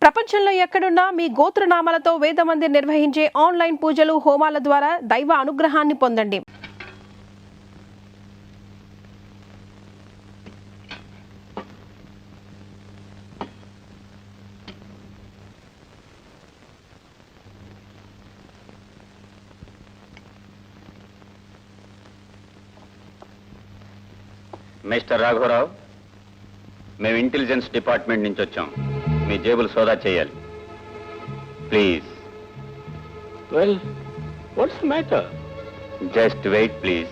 ప్రపంచంలో ఎక్కడున్నా మీ గోత్రనామాలతో వేదమందిర్ నిర్వహించే ఆన్లైన్ పూజలు హోమాల ద్వారా దైవ అనుగ్రహాన్ని పొందండి. మిస్టర్ రాఘవరావు, మేము ఇంటెలిజెన్స్ డిపార్ట్మెంట్ నుంచి వచ్చాం. మీ జేబులు సోదా చేయాలి please. Well, what's the matter? Just wait, please.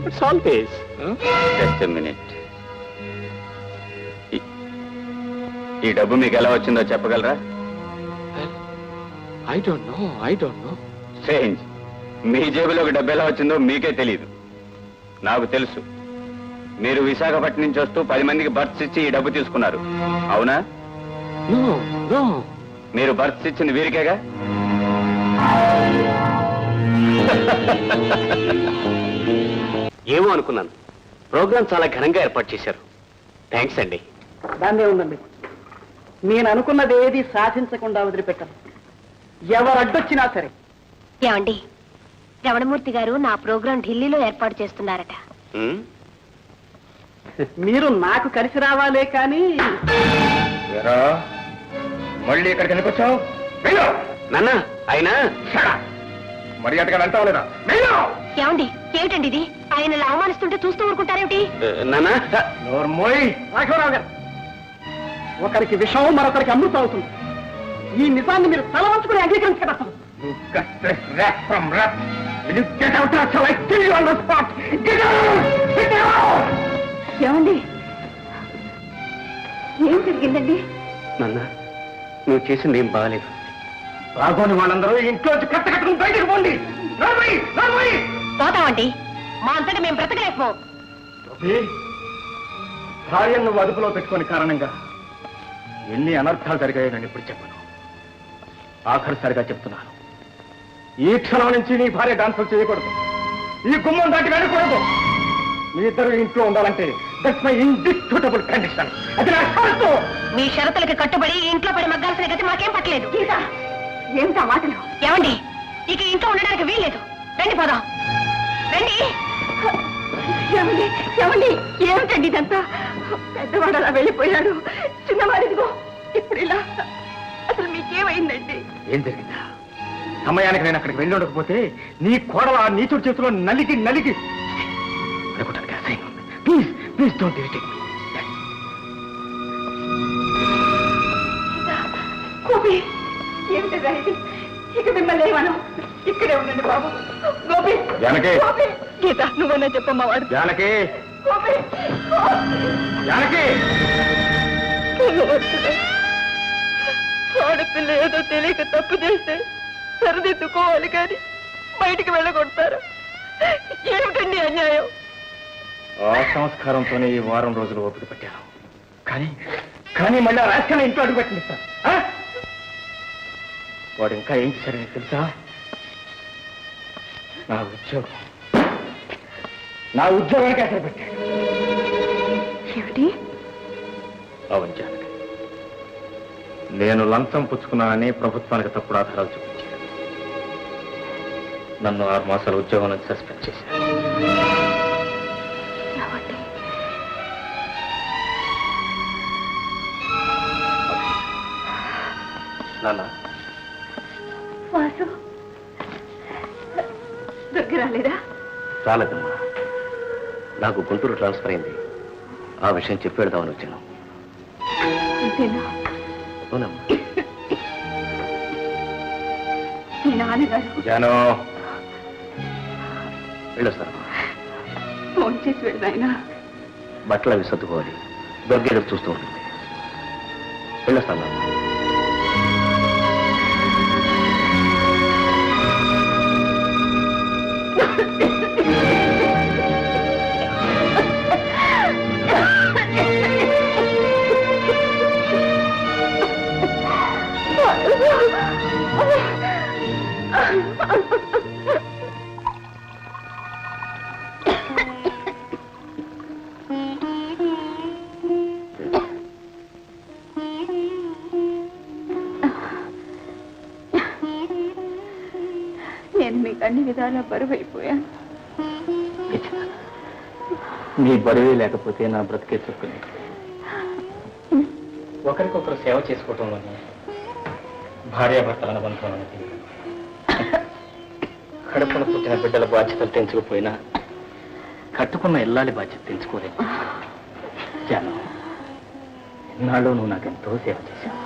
It's always. Just a minute. ఈ డబ్బు మీకు ఎలా వచ్చిందో చెప్పగలరా? I don't know. Strange. మీ జేబులోకి డబ్బు ఎలా వచ్చిందో మీకే తెలియదు. నాకు తెలుసు. మీరు విశాఖపట్నం నుంచి వస్తూ 10 మందికి బర్త్స్ ఇచ్చి ఈ డబ్బు తీసుకున్నారు, అవునా? No. మీరు బర్త్స్ ఇచ్చింది వీరికేగా? ఏమో అనుకున్నాను. ప్రోగ్రామ్ చాలా ఘనంగా ఏర్పాటు చేశారు. థ్యాంక్స్ అండి. దాన్నే ఉందండి. నేను అనుకున్నది ఏది సాధించకుండా వదిలిపెట్టాను, ఎవరు అడ్డొచ్చినా సరే. ఏమండి, రమణమూర్తి గారు నా ప్రోగ్రాం ఢిల్లీలో ఏర్పాటు చేస్తున్నారట. మీరు నాకు కలిసి రావాలే కానీ. మళ్ళీ ఇక్కడికి ఎందుకు వచ్చావు? నాన్న, ఆయన మర్యాదగా అంటావు లేదా? ఏమండి, ఏమిటండి ఇది? ఆయన అవమానిస్తుంటే చూస్తూ ఊరుకుంటారేమిటి? నాన్న, రాఘవరావు గారు, ఒకరికి విషం మరొకరికి అమృతం అవుతుంది. ఈ నిజాన్ని మీరు తల వంచుకుని అంగీకరించగలరు. ఏమండి, ఏం జరిగిందండి? నాన్న, నువ్వు చేసింది ఏం బాగాలేదు. రాఘోని వాళ్ళందరూ ఇంట్లోంచి కట్టుకుని బయటకు పోండి. పోతామండి, మా అంతటా మేము బ్రతకలేకపో. భార్యను నువ్వు అదుపులో పెట్టుకుని కారణంగా ఎన్ని అనర్థాలు జరిగాయో నేను ఇప్పుడు చెప్పను. ఆఖరిసారిగా చెప్తున్నాను, ఈ క్షణం నుంచి నీ భార్య డాన్సులు చేయకూడదు, ఈ గుమ్మం దాటి వెళ్ళకూడదు. మీ ఇద్దరు ఇంట్లో ఉండాలంటే దట్స్ మై ఇండిస్ప్యూటబుల్ కండిషన్. అది నా షరతు. మీ షరతులకి కట్టుబడి ఇంట్లో పడి మగ్గాల్సిన గతి మాకేం పట్టలేదు. ఏమిటా మాటలు? ఏమండి, ఇక ఇంట్లో ఉండడానికి వీల్లేదు. రండి పోదాం, రండి. ఏమండి, ఏమిటండి ఇదంతా? పెద్దవాడు అలా వెళ్ళిపోయాడు, చిన్నవాడిదిగో ఇప్పుడు ఇలా. అసలు మీకేమైందండి? ఏం జరిగిందా? సమయానికి నేను అక్కడికి వెళ్ళి ఉండకపోతే నీ కోడల నీచుడి చేతిలో నలిగి అనుకోవడానికి అసహ్యంగా ఉంది. Please don't irritate me. ఏమిటా ఇది? ఇక మిమ్మల్ని ఏమను, ఇక్కడే ఉండండి బాబు. గోపి, జానకి. గీత, నువ్వన్నా చెప్పమ్మా. వాడు జానకి, జానకి. ఆడపిల్ల ఏదో తెలియక తప్పు చేస్తే సరిదిద్దుకోవాలి కానీ బయటికి వెళ్ళగొడతారు. ఏమిటండి అన్యాయం? ఆ సంస్కారంతోనే ఈ వారం రోజులు ఓపిక పెట్టాను. కానీ మళ్ళీ రాష్ట్రాన్ని ఇంట్లో అడుగు పెట్టిస్తాను. వాడు ఇంకా ఏం చేశారని తెలుసా? నా ఉద్యోగానికి అసలు పెట్టాడు. ఏమిటి? అవును జానకి, నేను లంచం పుచ్చుకున్నానని ప్రభుత్వానికి తప్పుడు ఆధారాలు చూపించాను. నన్ను 6 మాసాల ఉద్యోగం నుంచి సస్పెండ్ చేశాను. నాన్న, వాసు దగ్గర రాలేదా? రాలేదమ్మా. నాకు గుంటూరు ట్రాన్స్ఫర్ అయింది. ఆ విషయం చెప్పి పెడదామని వచ్చాను. అంతేనా? అవునమ్మా. మీ నాన్నగారు జాను, వెళ్ళొస్తానమ్మా. ఫోన్ చేసి వెళ్ళాయినా. బట్టలు అవి సర్దుకోవాలి. దొరికేటప్పుడు చూస్తూ ఉంటుంది. వెళ్ళొస్తాను. అన్ని విధాలా బరువైపోయాను. నీ బరువే లేకపోతే నా బ్రతికే చుక్కుని. ఒకరికొకరు సేవ చేసుకోవటంలోనే భార్యాభర్తల అనుబంధం అనేది. కడుపున పుట్టిన బిడ్డల బాధ్యతలు తెంచుకుపోయినా కట్టుకున్న ఇల్లాలి బాధ్యత తెంచుకోలేదు. జాను, ఇన్నాళ్ళు నువ్వు నాకెంతో సేవ చేశావు.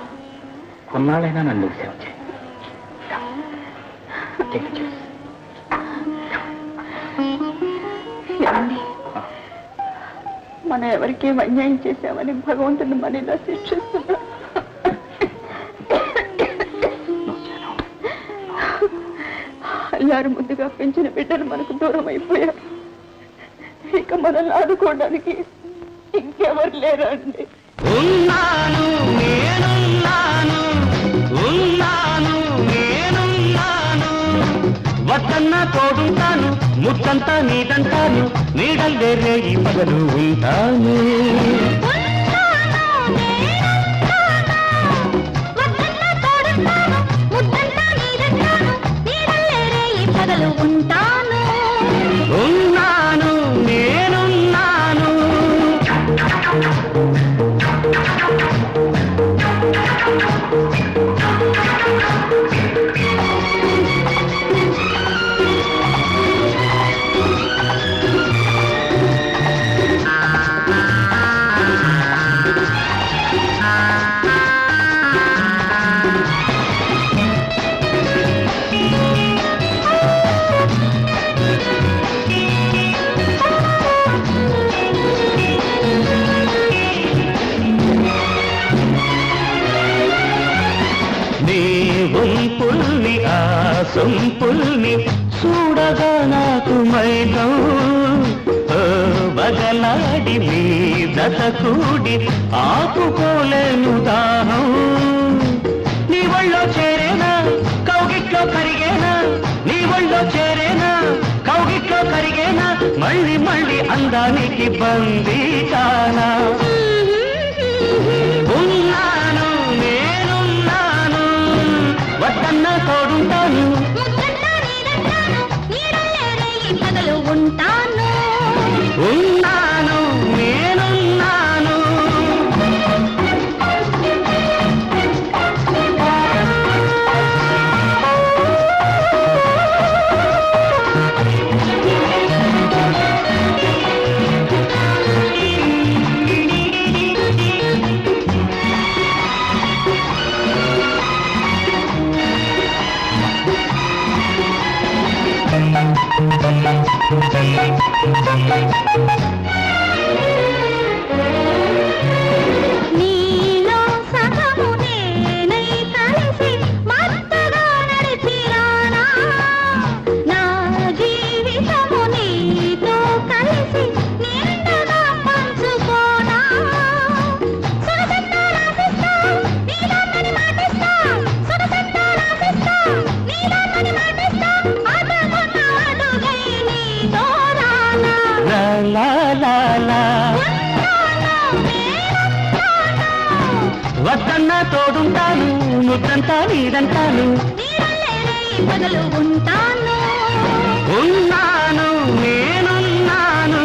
కొన్నాళ్ళైనా నన్ను సేవ చేయి. మనం ఎవరికీ అన్యాయం చేశామని భగవంతుని మన ఇలా శిక్షిస్తున్నా. అల్లారు ముందుగా పెంచిన బిడ్డలు మనకు దూరం అయిపోయారు. ఇక మనల్ని ఆదుకోవడానికి ఇంకెవరు లేరండి. ఉన్నాను నేనున్నాను, ఉన్నాను నేనున్నాను, వద్దన్నా తోడుంటాను, ముద్దంతా నీదంటాను, నీడల్లే రేయి పగలు ఉంటాను. ఉన్నాను నేనున్నాను. పుల్ని ఆ సొంపుల్ని చూడగా నాకు మైకం, బగలాడి మీ దత కూడి ఆపుకోలేను దాహం. నీ ఒళ్ళో చేరేనా కౌగిట్లో కరిగేనా, నీ ఒళ్ళో చేరేనా కౌగిట్లో కరిగేనా, మళ్ళీ మళ్ళీ అందానికి బందీ కానా. ఉన్నాను నేనున్నాను, వద్దన్నా తోడుంటాను, ఉన్నాను నేనున్నాను. నీలో సగము నేనై కలిసి మత్తుగా నడిచిరానా, నా జీవితము నీతో కలిసి నిండుగా పంచుకోనా. సుఖసంతా రాసిస్తా నీలోని మాటిస్తా, సుఖసంతా రాసిస్తా నీలోని మాటిస్తా, అదుకున్న అడుగై నీతో రానా. లా లా లా, వద్దన్నా తోడుంటాను, ముద్దంతా నీదంటాను, పగలు ఉంటాను. ఉన్నాను నేనున్నాను.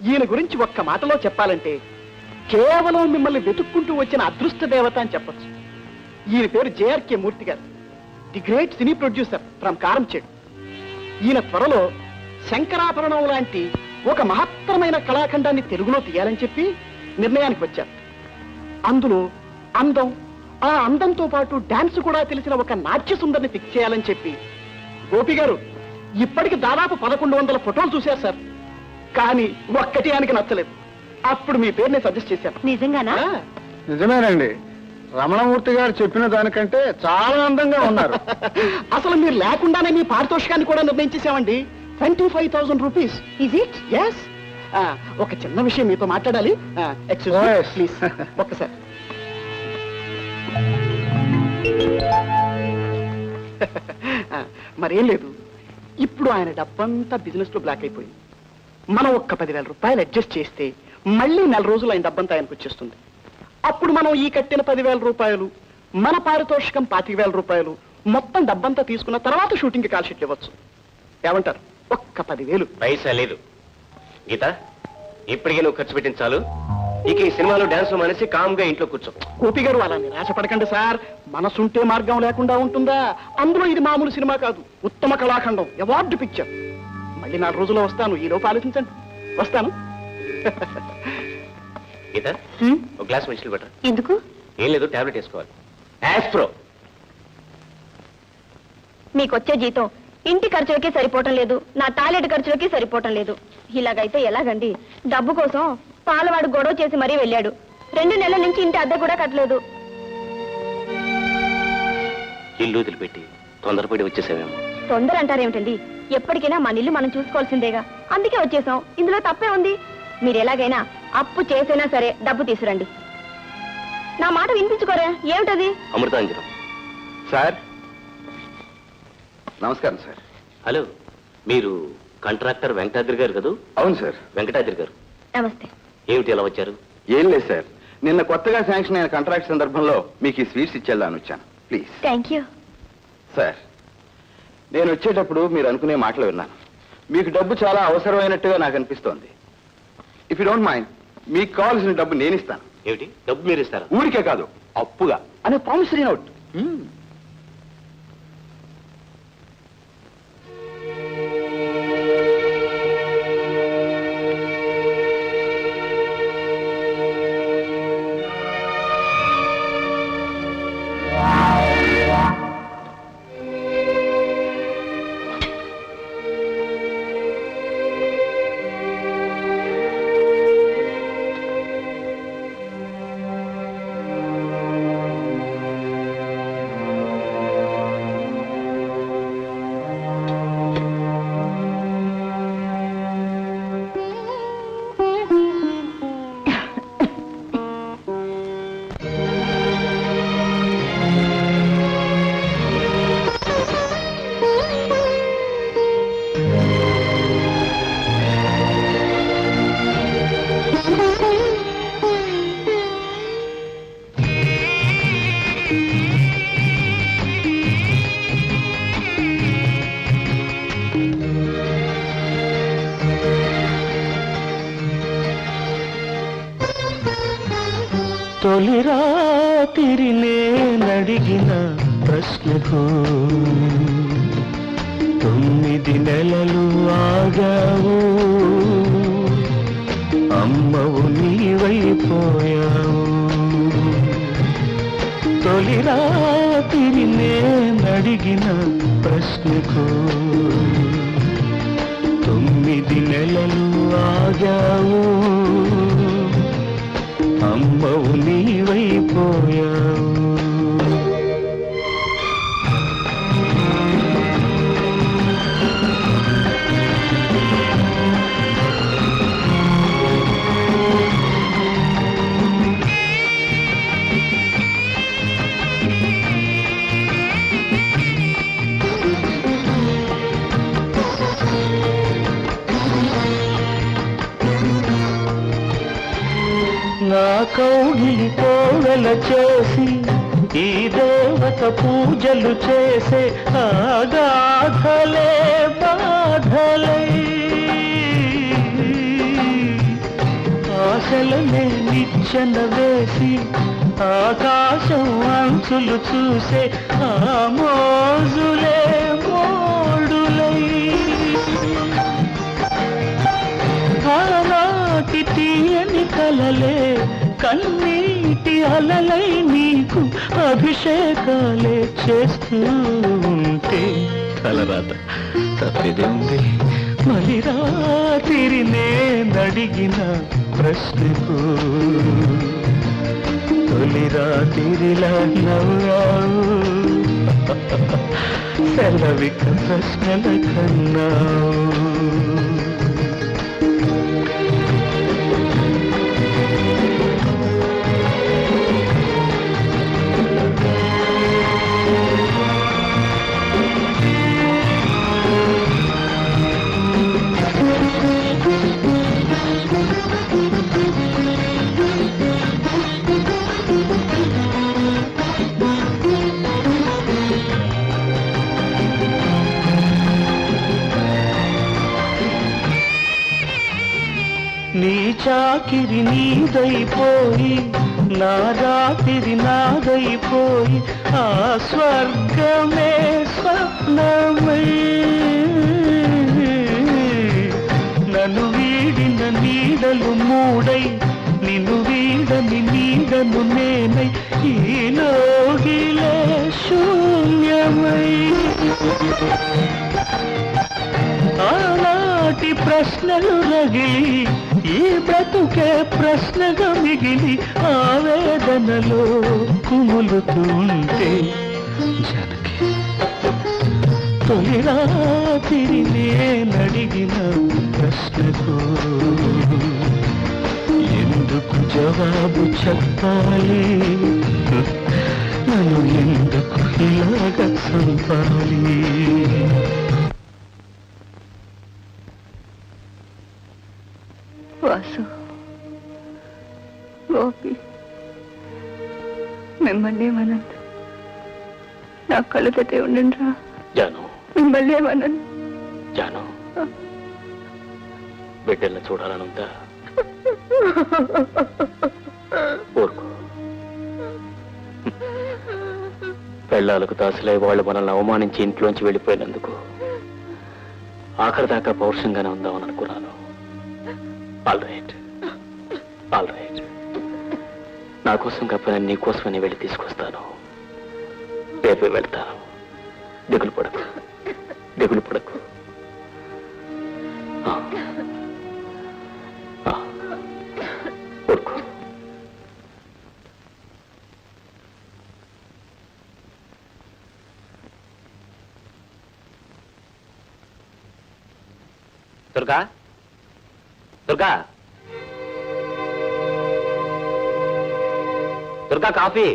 ఈయన గురించి ఒక్క మాటలో చెప్పాలంటే కేవలం మిమ్మల్ని వెతుక్కుంటూ వచ్చిన అదృష్ట దేవత అని చెప్పచ్చు. ఈయన పేరు జేఆర్కే మూర్తి గారు, the great cine producer from Karamchedu. ఈయన త్వరలో శంకరాభరణం లాంటి ఒక మహత్తరమైన కళాఖండాన్ని తెలుగులో తీయాలని చెప్పి నిర్ణయానికి వచ్చారు. అందులో అందం, ఆ అందంతో పాటు డాన్స్ కూడా తెలిసిన ఒక నాట్య సుందరిని ఫిక్స్ చేయాలని చెప్పి గోపి గారు ఇప్పటికి దాదాపు 1100 ఫోటోలు చూశారు సార్. కానీ ఒక్కటి ఆయనకి నచ్చలేదు. అప్పుడు మీ పేరు నేను సజెస్ట్ చేశాను. నిజంగానా? నిజమేనండి, రమణమూర్తి గారు చెప్పిన దానికంటే చాలా అందంగా ఉన్నారు. అసలు మీరు లేకుండానే మీ పారితోషికాన్ని కూడా నిర్ణయించేసామండి. 25,000 రూపీస్. Is it? Yes. ఒక చిన్న విషయం మీతో మాట్లాడాలి. Excuse me Yes. ప్లీజ్, ఒక్కసారి. మరేం లేదు, ఇప్పుడు ఆయన డబ్బంతా బిజినెస్ లో బ్లాక్ అయిపోయింది. మనం ఒక్క 10,000 రూపాయలు అడ్జస్ట్ చేస్తే మళ్ళీ 4 రోజులు ఆయన డబ్బంతా ఆయనకు వచ్చేస్తుంది. అప్పుడు మనం ఈ కట్టిన 10,000 రూపాయలు, మన పారితోషికం 25,000 రూపాయలు, మొత్తం డబ్బంతా తీసుకున్న తర్వాత షూటింగ్కి కాల్ షీట్లు ఇవ్వచ్చు. ఏమంటారు? ఒక్క 10,000. పైసా లేదు గీత, ఇప్పటికే నువ్వు ఖర్చు పెట్టింది చాలు. ఇక ఈ సినిమాలో డాన్స్ మానేసి కామ్గా ఇంట్లో కూర్చో. గోపి గారు అలా నిరాశపడకండి సార్. మనసుంటే మార్గం లేకుండా ఉంటుందా? అందులో ఇది మామూలు సినిమా కాదు, ఉత్తమ కళాఖండం, అవార్డు పిక్చర్. మళ్ళీ 4 రోజుల్లో వస్తాను, ఈ లోపు ఆలోచించండి. వస్తాను. గీత, ఒక గ్లాస్ మంచిలు పెట్టరా. ఎందుకు? ఏం లేదు, టాబ్లెట్ వేసుకోవాలి. యాస్ప్రో. మీకొచ్చే జీతం ఇంటి ఖర్చులకి సరిపోవటం లేదు, నా టాయిలెట్ ఖర్చులకి సరిపోవటం లేదు. ఇలాగైతే ఎలాగండి? డబ్బు కోసం పాలవాడు గొడవ చేసి మరీ వెళ్ళాడు. 2 నెలల నుంచి ఇంటి అద్దె కూడా కట్టలేదు. ఇల్లు వదిలిపెట్టి తొందరపడి వచ్చేసావేమో. తొందర అంటారేమిటండి? ఎప్పటికైనా మన ఇల్లు మనం చూసుకోవాల్సిందేగా, అందుకే వచ్చేసాం. ఇందులో తప్పే ఉంది? మీరు ఎలాగైనా అప్పు చేసైనా సరే డబ్బు తీసురండి. నా మాట వినిపించుకోరా? ఏమిటది? అమృతాంజనం. సార్ నమస్కారం సార్. హలో, మీరు కాంట్రాక్టర్ వెంకటాద్రి గారు కదూ? అవును సార్. వెంకటాద్రి గారు నమస్తే. ఏమిటి ఎలా వచ్చారు? ఏం లేదు సార్, నిన్న కొత్తగా శాంక్షన్ అయిన కాంట్రాక్ట్ సందర్భంలో మీకు ఈ స్వీట్స్ ఇచ్చేద్దామని వచ్చాను. ప్లీజ్. Thank you. సార్, నేను వచ్చేటప్పుడు మీరు అనుకునే మాటలు విన్నాను. మీకు డబ్బు చాలా అవసరమైనట్టుగా నాకు అనిపిస్తోంది. ఇఫ్ యూ డోంట్ మైండ్, మీకు కావాల్సిన డబ్బు నేను ఇస్తాను. ఏమిటి, డబ్బు మీరు ఇస్తారా? ఊరికే కాదు, అప్పుగా అనే ప్రామిసరీ నోట్. తొలి రాత్రి నేనడిగిన ప్రశ్నకు 9 నెలలు ఆగావు, అమ్మవు నీవైపోయావు. తొలి రాత్రి నేనడిగిన ప్రశ్నకు 9 నెలలు ఆగావు, అమ్మవు నీవైపోయావు. నా కౌగిలి కోవెల చేసి ఈ దేవత పూజలు చేసే ఆగాధలే బాధలై, ఆశలనే నిచ్చెన వేసి ఆకాశం అంచులు చూసే ఆ మోజులే మోడులై, ఆనాటి తీయని కలలే కన్నీటి అలలై నీకు అభిషేకాలే చేస్తూ ఉంటే తలరాత తప్పిదే ఉంది. మరి రాత్రి నేనడిగిన ప్రశ్నకు తొలి రాత్రిలా నవ్వావు, సెలవిక ప్రశ్నల కన్నావు. చాకిరి నీదైపోయి నా రాత్రి నాదైపోయి ఆ స్వర్గమే స్వప్నమై నన్ను వీడిన నీడలు మూడై నిన్ను వీడని నీడను నేనై ఈలోగిలే శూన్యమై ఆనాటి ప్రశ్నలు రగిలి ఈ బ్రతుకే ప్రశ్నగా మిగిలి ఆవేదనలో కుములుతుంటే జనకి తొలి రాత్రి నేనడిగిన ప్రశ్నకు ఎందుకు జవాబు చెప్పాలి నన్ను ఎందుకు ఇలాగ చంపాలి వాసు గోపి మిమ్మల్ని ఏమనండి నా కళ్ళు తెతే ఉండండి రా జాను మిమ్మల్ని ఏమనండి జాను బిడ్డల్ని చూడాలనుందా ఊరుకో పెళ్ళాలకు దాసులై వాళ్ళు మనల్ని అవమానించి ఇంట్లోంచి వెళ్ళిపోయినందుకు ఆఖరి దాకా పౌరుషంగానే ఉందామని అనుకున్నాను. ఆల్ రైట్ నా కోసం కాకపోయినా నీ కోసమని వెళ్ళి తీసుకొస్తాను. రేపే వెళ్తాను. దిగులు పడకు. ఊరుకో. దుర్గా కాఫీ.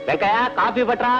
వెంకయ్య కాఫీ పట్రా.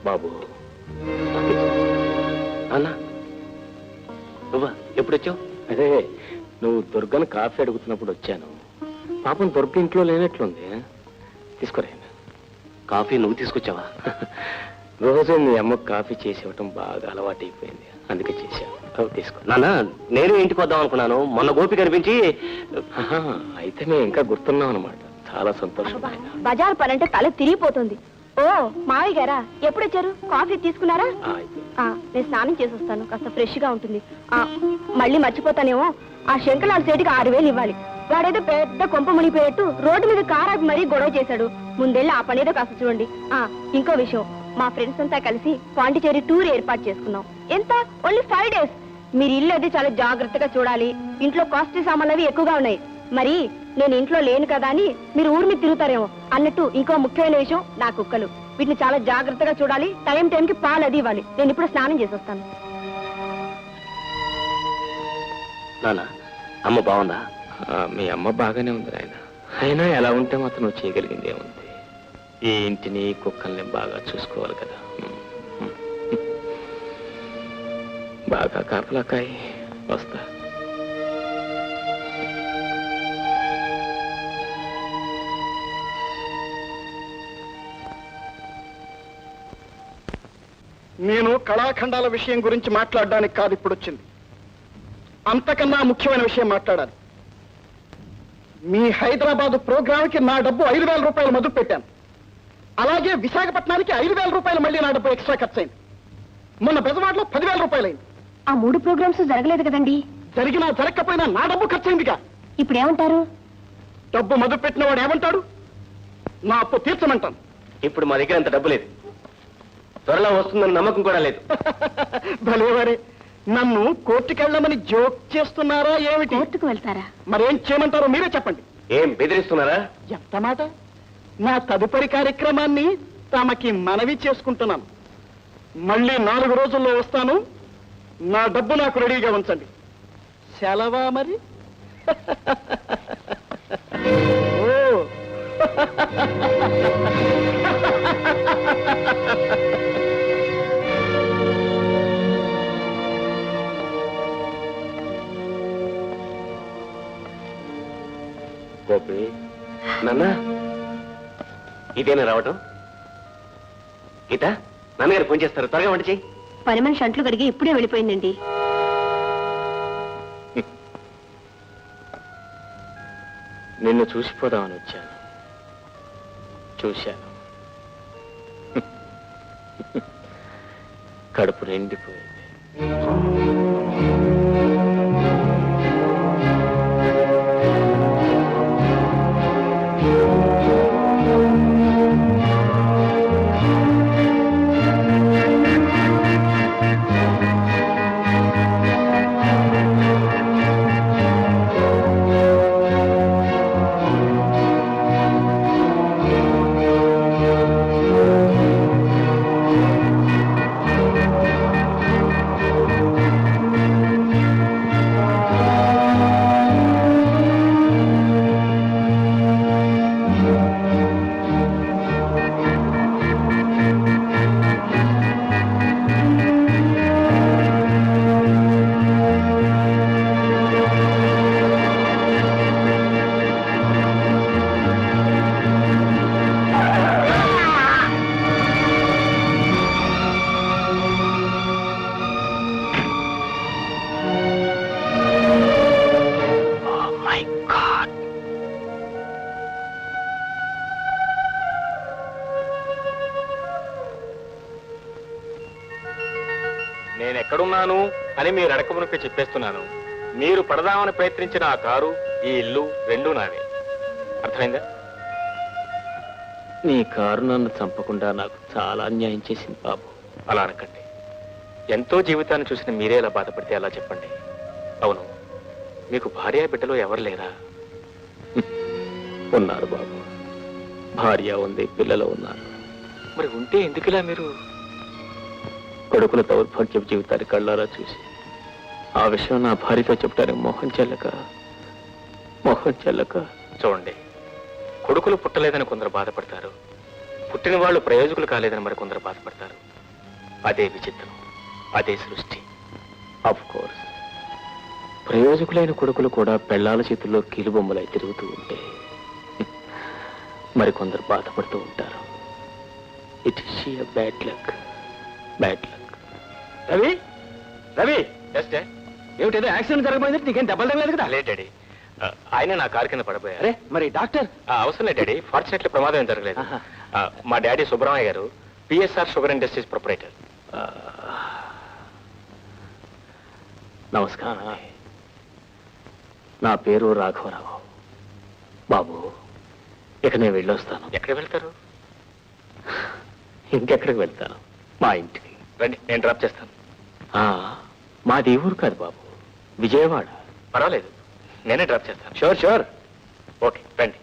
బాబు అన్నా నువ్వా ఎప్పుడు వచ్చావు? అదే నువ్వు దుర్గను కాఫీ అడుగుతున్నప్పుడు వచ్చాను. పాపం దుర్గ ఇంట్లో లేనట్లుంది. తీసుకురా. కాఫీ నువ్వు తీసుకొచ్చావా? రోజు మీ అమ్మకు కాఫీ చేసి ఇవ్వటం బాగా అలవాటైపోయింది, అందుకే చేశాను. తీసుకో. నాన్న నేను ఇంటికి వద్దాం అనుకున్నాను, మొన్న గోపి కనిపించి. అయితే మేము ఇంకా గుర్తున్నాం అనమాట. చాలా సంతోషం. బజార్ పని అంటే తల తిరిగిపోతుంది. ఓ మావయ్య గారా, ఎప్పుడు వచ్చారు? కాఫీ తీసుకున్నారా? నేను స్నానం చేసి వస్తాను, కాస్త ఫ్రెష్ గా ఉంటుంది. మళ్ళీ మర్చిపోతానేమో, ఆ శంకలాల్ సేటికి 6,000 ఇవ్వాలి. వాడేదో పెద్ద కొంప మునిగిపోయేట్టు రోడ్డు మీద కారాపి మరీ గొడవ చేశాడు. ముందెళ్ళి ఆ పనేదో కాస్త చూడండి. ఇంకో విషయం, మా ఫ్రెండ్స్ అంతా కలిసి పాండిచేరి టూర్ ఏర్పాటు చేసుకున్నాం. ఎంత? Only 5 days. మీరు ఇల్లు అది చాలా జాగ్రత్తగా చూడాలి. ఇంట్లో కాస్ట్లీ సామాన్లు అవి ఎక్కువగా ఉన్నాయి. మరి నేను ఇంట్లో లేను కదా అని మీరు ఊరి మీద తిరుగుతారేమో అన్నట్టు ఇంకో ముఖ్యమైన విషయం, నా కుక్కలు. వీటిని చాలా జాగ్రత్తగా చూడాలి. టైంకి పాలు అది ఇవ్వాలి. నేను ఇప్పుడు స్నానం చేసి వస్తాను. నాన్న అమ్మ బాగుందా? మీ అమ్మ బాగానే ఉంది నాయన. అయినా ఎలా ఉంటే మాత్రం నువ్వు చేయగలిగింది ఏముంది? ఈ ఇంటిని కుక్కల్ని బాగా చూసుకోవాలి కదా. బాగా కాపలాకాయి. వస్తా. నేను కళాఖండాల విషయం గురించి మాట్లాడడానికి కాదు ఇప్పుడు వచ్చింది. అంతకన్నా ముఖ్యమైన విషయం మాట్లాడాలి. మీ హైదరాబాద్ ప్రోగ్రామ్కి నా డబ్బు 5,000 రూపాయలు మొదలు పెట్టాను. అలాగే విశాఖపట్నానికి 5,000 రూపాయలు మళ్ళీ నా డబ్బు ఎక్స్ట్రా ఖర్చు అయింది. మొన్న బెజవాడలో 10,000 రూపాయలు అయింది. ఆ 3 ప్రోగ్రామ్స్ జరగలేదు కదండి. జరిగినా జరగకపోయినా నా డబ్బు ఖర్చు అయిందిగా. ఇప్పుడు ఏమంటారు? డబ్బు మొదలు పెట్టిన వాడు ఏమంటాడు? నా అప్పు తీర్చమంటాను. ఇప్పుడు మా దగ్గర అంత డబ్బు లేదు. త్వరలో వస్తుందని నమ్మకం కూడా లేదు. భలేవారే, నన్ను కోర్టుకెళ్ళమని జోక్ చేస్తున్నారా ఏమిటి? కోర్టుకు వెళ్తారా? మరేం చేయమంటారో మీరే చెప్పండి. ఏం బెదిరిస్తున్నారా? ఎంత మాట! నా తదుపరి కార్యక్రమాన్ని తమకి మనవి చేసుకుంటున్నాను. మళ్ళీ 4 రోజుల్లో వస్తాను. నా డబ్బు నాకు రెడీగా ఉంచండి. సెలవా మరి? ఓ గోపి, నాన్న ఇదేనా రావటం? గీత, నాన్నగారు ఫోన్ చేస్తారు, త్వరగా వంట చెయ్యి. పని మనిషి అంట్లు కడిగి ఇప్పుడే వెళ్ళిపోయిందండి. నిన్ను చూసిపోదామని వచ్చాను. చూశాను. కడుపు నిండిపోయింది. నేను ఎక్కడున్నాను అని మీరు అడగమునిపై చెప్పేస్తున్నాను. మీరు పడదామని ప్రయత్నించిన ఆ కారు, ఈ ఇల్లు రెండూ నావే. అర్థమైందా? నీ కారు నన్ను చంపకుండా నాకు చాలా అన్యాయం చేసింది బాబు. అలా అనకండి. ఎంతో జీవితాన్ని చూసిన మీరే అలా బాధపడితే అలా చెప్పండి. అవును, మీకు భార్య బిడ్డలో ఎవరు లేరా? ఉన్నారు బాబు. భార్య ఉంది, పిల్లలు ఉన్నారు. మరి ఉంటే ఎందుకులా మీరు? కొడుకుల దౌర్భాగ్య జీవితాన్ని కళ్ళారా చూసి ఆ విషయం నా భార్యతో చెప్పడానికి మొహం చెల్లక చూడండి, కొడుకులు పుట్టలేదని కొందరు బాధపడతారు, పుట్టిన వాళ్ళు ప్రయోజకులు కాలేదని మరి కొందరు బాధపడతారు. అదే విచిత్రం, అదే సృష్టి. ఆఫ్ కోర్స్ ప్రయోజకులైన కొడుకులు కూడా పెళ్లాల చేతుల్లో కీలుబొమ్మలై తిరుగుతూ ఉంటే మరి కొందరు బాధపడుతూ ఉంటారు. It is sheer bad luck. Ravi, Ravi, ఏమిటేదో యాక్సిడెంట్ జరగబోయింది. నీకేం దెబ్బలు తగలేదు కదా? లేదు డాడీ, ఆయన నా కారు కింద పడిపోయారు. అరే మరి డాక్టర్? అవసరం లేదు డాడీ, ఫార్చునేట్లీ ప్రమాదం ఏం జరగలేదు. మా డాడీ సుబ్రహ్మణ్య గారు పిఎస్ఆర్ షుగర్ ఇండస్ట్రీస్ ప్రొపరేటర్. నమస్కారం. నా పేరు రాఘవరావు. బాబు, ఇక నేను వెళ్ళొస్తాను. ఎక్కడికి వెళ్తారు? ఇంకెక్కడికి వెళ్తాను? మా ఇంటికి రండి, నేను డ్రాప్ చేస్తాను. మాది ఊరు కాదు బాబు, విజయవాడ. పర్వాలేదు, నేనే డ్రాప్ చేస్తాను. షూర్. ఓకే రండి.